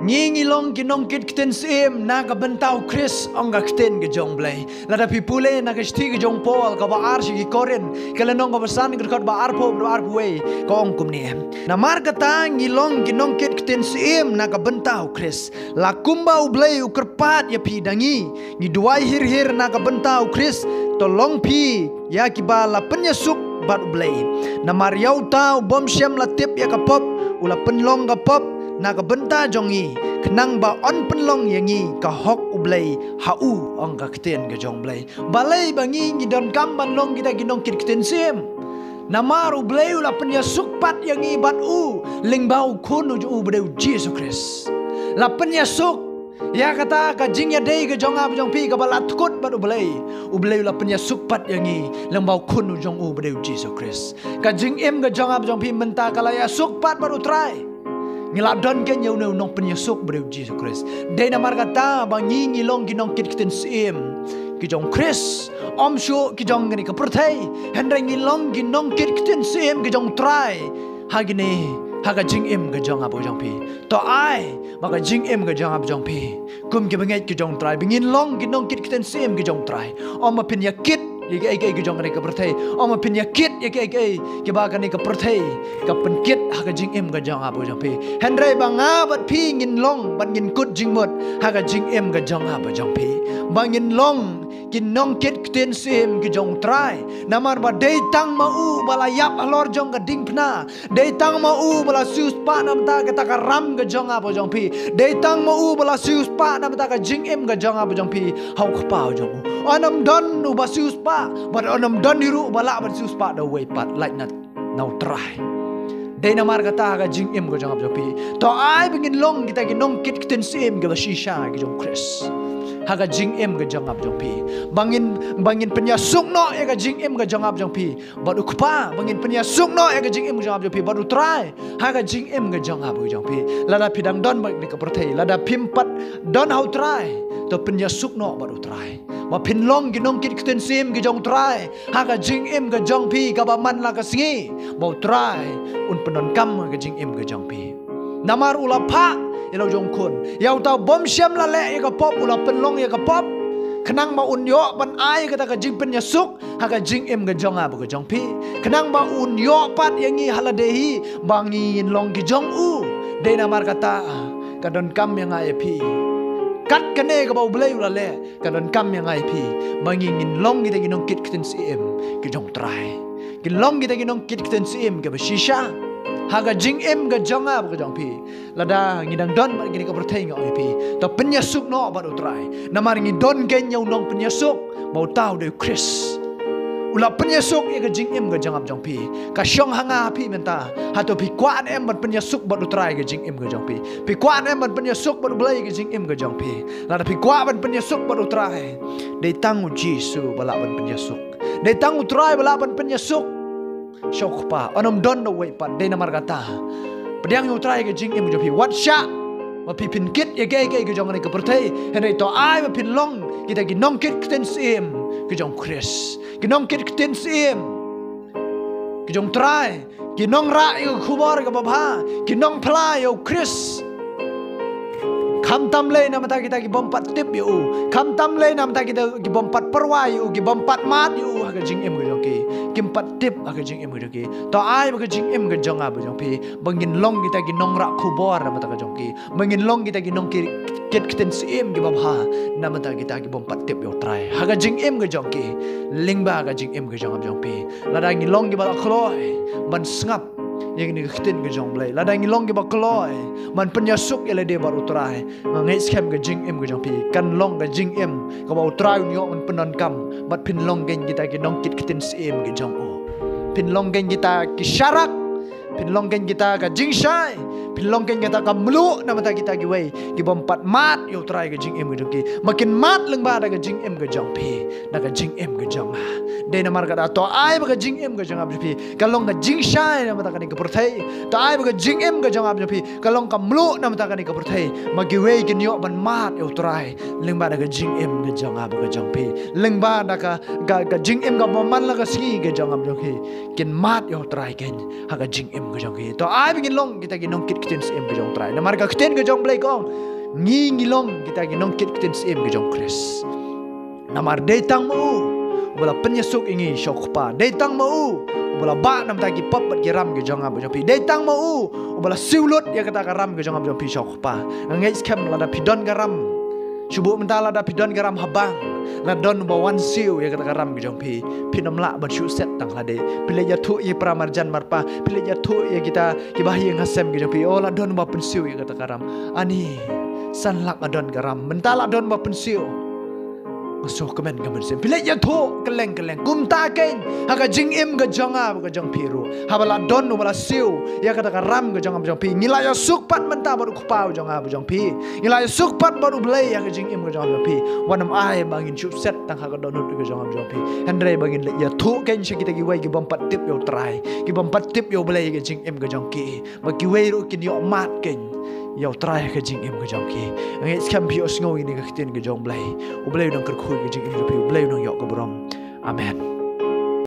ngi long ginong kit kiten sim na ka bentau Chris ong ka kiten ke jong blai lada pipule na ka sti ke jong Paul ka ba ar si koren kala nong ka basan ke ba ar po ar we ka ong kum ni na mar kata ngi long ginong kit kiten sim na ka bentau Chris la kumbau blai ukerpat ya pi dangi ngi duai hir na ka bentau Chris tolong pi ya kiba la penyesuk bat blai na mariau tau bom syam la tip ya ka pop ula penlong ka pop na ka benta jongi kenang ba on penlong yangi ka hok ublay hau ong ka keten ka jong blay balay bangi ngi don kam ban long kita ginong kit keten sim namar ublay ula penya sukpat yangi bat u lingbau kun u bedeu Jesus Christ la penya suk ya kata ka jing ya dei ka jong ab jong pi ka balat kut bat ublay ula penya sukpat yangi lingbau kun u jong u bedeu Jesus Christ ka jing em ka jong ab jong pi menta kala ya sukpat bat utrai ngiladon ke nyau nong penyesuk beriu Jesus Christ. Dena markata bangi ngilong ginong kit kiten sim kijong Chris om shu kijong ngani kapertai hendra ngilong ginong kit kiten sim kijong try hagini haga jing im kijong abo jong pi to ai maka jing im kijong abo jong pi kum ki bangai kijong try bingin long ginong kit kiten sim kijong try om pin yakit Yake ke jong ka perthai om pin yakit yake ke ba ka ni ka perthai ka penkit ha ka jing em ka jong abo jong pi hendrai banga bat pi ngin long ban ngin kut jing mot ha ka jing em ka jong abo jong pi bangin long kin nong kit kten sim ki jong try namar ba dei tang ma u bala yap alor jong ka ding pna dei tang ma u bala sus pa nam ta ka ram ka jong abo jong pi dei tang ma u bala sus pa nam ta ka jing em ka jong abo jong pi hau ka pa jong anam don u ba sus pa but anam don diru bala ba sus pa the way pat like not now try dei namar kata ka jing em ka jong abo jong pi to ai bingin long kita ki nong kit kten sim ka ba shisha ki jong Chris haga jing em ga jang ap jong pi bangin penyasuk no ya ga jing em ga jang ap jong pi baru kupa bangin penyasuk no ya ga jing em ga jang ap jong pi baru try haga jing em ga jang ap jong pi lada pidang don ba ni ka perthai lada pimpat don how try to penyasuk no baru try ma pinlong ginong kit kten sim gi jong try haga jing em ga jong pi ka ba man la ka singi mau try un penon kam ga jing em ga jong pi namar ulapa Ilau jong kun yau tau bom syam la le ya ka pop ula penlong ya ka pop kenang ma un yo ban ai kata ka jing pen yasuk ha ka jing em ga jong abo ga jong pi kenang ma un yo pat yangi haladehi bangin long ki jong u de na mar kata ka don kam yang ai pi kat kane ka bau blai ula le ka don kam yang ai pi bangin long kita ginong kit kiten sim ki jong try ki long kita ginong kit kiten sim ka ba shisha haga jing em ga jong ab ga jong pi lada ngidang don ba gini ka perthai nga oi pi to penyasuk no ba utrai namar ngi don gen nyau nong penyasuk mau tau de Chris ula penyasuk ya ga jing em ga jong ab jong pi ka syong hanga pi menta ha to pi kwan em ban penyasuk ba utrai ga jing em ga jong pi kwan em ban penyasuk ba blai ga jing em ga jong pi lada pi kwa ban penyasuk ba utrai de tangu Jisu bala ban penyasuk de tangu utrai bala ban penyasuk Syok pa anam don no way pat de namar kata pedang yu try ke jing em jo pi what sha ma pi pin kit ye ge ge jong ni ke perthai henai to ai ma pin long kita gi nong kit kten sim ke jong Chris gi nong kit kten sim ke jong try gi nong ra yu khubor ke babha gi nong pla yu Chris Kam tam le nam ta kita ki bompat tip yu kam tam le nam ta kita ki bompat perwai yu ki bompat mat yu ha jing em go ki kim pat tip ha jing em go ki to ai ba jing em go jong a ba jong pi bangin long kita ki nong ra khubor nam ta ka jong ki bangin long kita ki nong ki ket keten sim ki babha nam ta kita ki bompat tip yu try ha jing em go jong ki lingba ga jing em go jong a jong pi lada ngi long ki ba khloi ban sngap yang ini keten ke jong blai lada ngi long ke bakloi man penyasuk ele de baru trai ngai scam ke jing em ke jong pi kan long ke jing em ka bau trai nyo man penon kam bat pin long gen kita ke nong kit keten sim ke jong o pin long gen kita ki syarak pin long gen kita ka jing shai pin long gen kita ka melu nama ta kita ki wei ki bompat mat yo trai ke jing em ke jong ki makin mat leng ba da ke jing em ke jong pi da ke jing em ke jong de namar ka to ai ba ke jing em ke jong ab pi kalong ka jing shai nama ta ka ni ke perthai to ai ba ke jing em ke jong ab pi kalong ka melu nama ta ka ni ke perthai magi wei ki nyo ban mat yo trai leng ba da ke jing em ke jong ab ke jong pi leng ba da ka jing em ka man la ka si ke jong ab pi kin mat yo trai ken ha ka jing em ke jong ki to ai ba kin long kita ki nong kit kiten sim ke jong trai. Namar ka kiten ke jong blai kong ngilong kita gi nong kit kiten sim ke jong Chris. Namar detang mu bola penyesuk ingi syok pa. Detang mu bola ba nam ta gi pop bat gi ram ke jong ab jong pi. Detang mu bola siulut ya kata ram ke jong ab jong pi syok pa. Ngai scam lada pidon garam. Subuh mentala da pidon garam habang. La don ba wan siu ya kata ram ke jong pi. Pinom la ban shu set tang lade. Pile ya thu i pramarjan marpa. Pile ya thu ya kita ki bahi ngasem ke jong pi. Oh la don ba pensiu ya kata ram. Ani san lak adon garam. Mentala don ba pensiu. Masuk kemen sem. Pile ya thu keleng kum ta ken. Haka jing im ke jonga ke jong piru. Habala don bala siu ya kata ram ke jong pi. Ngila ya sukpat menta baru kupau jonga jong pi. Ngila ya sukpat baru belai ya ke jing im ke jong pi. Wanam ai bangin chup set tang haka donut ke jong pi. Andre bangin ya thu ken shi kita gi wai gi bompat tip yo try. Gi bompat tip yo belai ke jing im ke jong ki. Ba gi wai ro kin yo mat ken. Yau try ke jing im ke jong ki. Ngai skam pi os ngoi ni ke tin ke jong blai. U blai nang ker khu ke jing im ke pi. U blai nang yo ke brom. Amen.